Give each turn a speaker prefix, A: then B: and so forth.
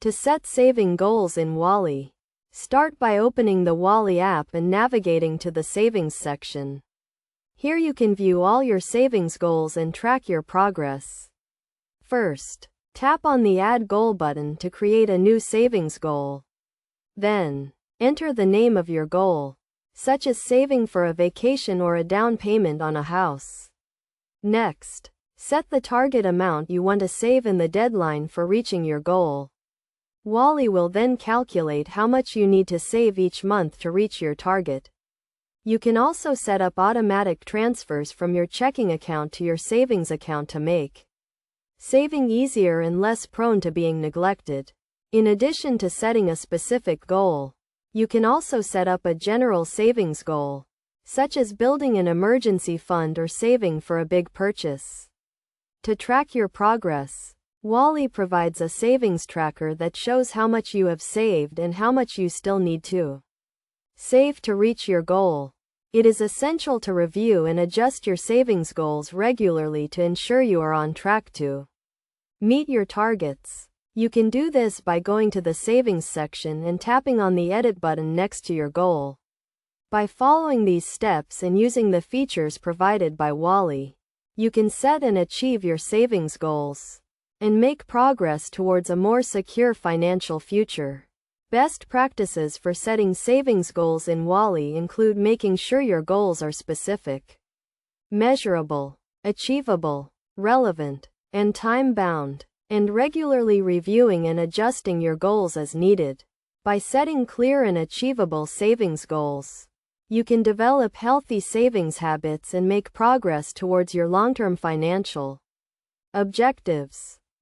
A: To set saving goals in Wally. Start by opening the Wally app and navigating to the Savings section. Here you can view all your savings goals and track your progress. First, tap on the Add Goal button to create a new savings goal. Then, enter the name of your goal, such as saving for a vacation or a down payment on a house. Next, set the target amount you want to save and the deadline for reaching your goal. Wally will then calculate how much you need to save each month to reach your target. You can also set up automatic transfers from your checking account to your savings account to make saving easier and less prone to being neglected. In addition to setting a specific goal, you can also set up a general savings goal, such as building an emergency fund or saving for a big purchase. To track your progress, Wally provides a savings tracker that shows how much you have saved and how much you still need to save to reach your goal. It is essential to review and adjust your savings goals regularly to ensure you are on track to meet your targets. You can do this by going to the Savings section and tapping on the Edit button next to your goal. By following these steps and using the features provided by Wally, you can set and achieve your savings goals and make progress towards a more secure financial future. Best practices for setting savings goals in Wally include making sure your goals are specific, measurable, achievable, relevant, and time-bound, and regularly reviewing and adjusting your goals as needed. By setting clear and achievable savings goals, you can develop healthy savings habits and make progress towards your long-term financial objectives.